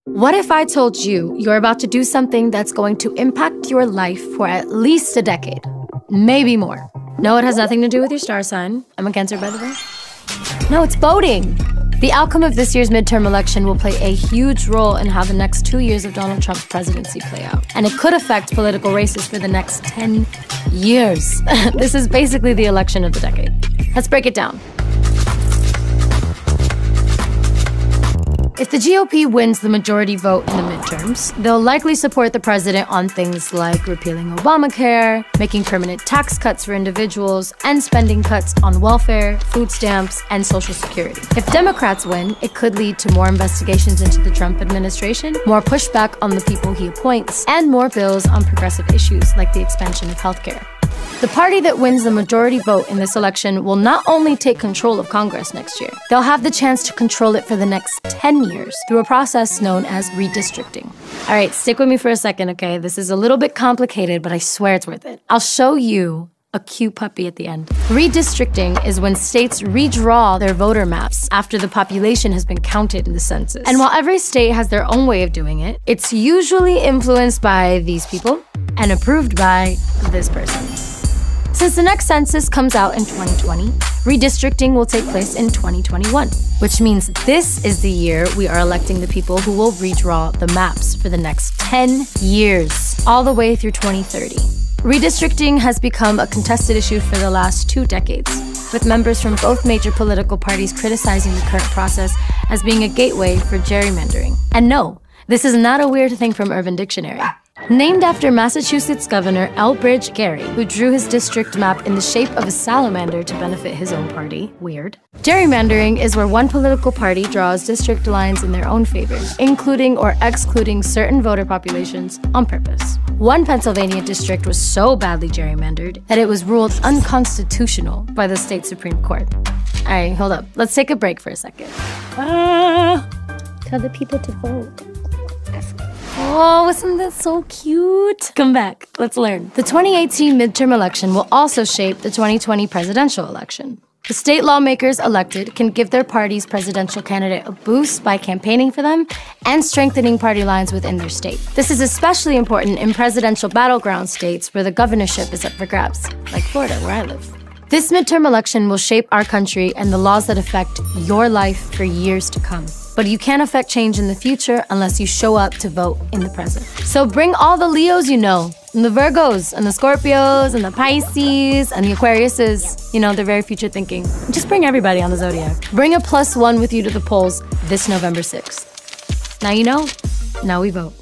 What if I told you you're about to do something that's going to impact your life for at least a decade? Maybe more. No, it has nothing to do with your star sign. I'm a Cancer, by the way. No, it's voting. The outcome of this year's midterm election will play a huge role in how the next 2 years of Donald Trump's presidency play out. And it could affect political races for the next 10 years. This is basically the election of the decade. Let's break it down. If the GOP wins the majority vote in the midterms, they'll likely support the president on things like repealing Obamacare, making permanent tax cuts for individuals, and spending cuts on welfare, food stamps, and Social Security. If Democrats win, it could lead to more investigations into the Trump administration, more pushback on the people he appoints, and more bills on progressive issues like the expansion of healthcare. The party that wins the majority vote in this election will not only take control of Congress next year, they'll have the chance to control it for the next 10 years through a process known as redistricting. All right, stick with me for a second, okay? This is a little bit complicated, but I swear it's worth it. I'll show you a cute puppy at the end. Redistricting is when states redraw their voter maps after the population has been counted in the census. And while every state has their own way of doing it, it's usually influenced by these people and approved by this person. Since the next census comes out in 2020, redistricting will take place in 2021, which means this is the year we are electing the people who will redraw the maps for the next 10 years, all the way through 2030. Redistricting has become a contested issue for the last 2 decades, with members from both major political parties criticizing the current process as being a gateway for gerrymandering. And no, this is not a weird thing from Urban Dictionary. Named after Massachusetts Governor Elbridge Gerry, who drew his district map in the shape of a salamander to benefit his own party. Weird. Gerrymandering is where one political party draws district lines in their own favor, including or excluding certain voter populations on purpose. One Pennsylvania district was so badly gerrymandered that it was ruled unconstitutional by the state Supreme Court. All right, hold up. Let's take a break for a second. Tell the people to vote. Oh, isn't that so cute? Come back, let's learn. The 2018 midterm election will also shape the 2020 presidential election. The state lawmakers elected can give their party's presidential candidate a boost by campaigning for them and strengthening party lines within their state. This is especially important in presidential battleground states where the governorship is up for grabs, like Florida, where I live. This midterm election will shape our country and the laws that affect your life for years to come. But you can't affect change in the future unless you show up to vote in the present. So bring all the Leos you know, and the Virgos, and the Scorpios, and the Pisces, and the Aquariuses. You know, they're very future thinking. Just bring everybody on the zodiac. Bring a +1 with you to the polls this November 6th. Now you know, now we vote.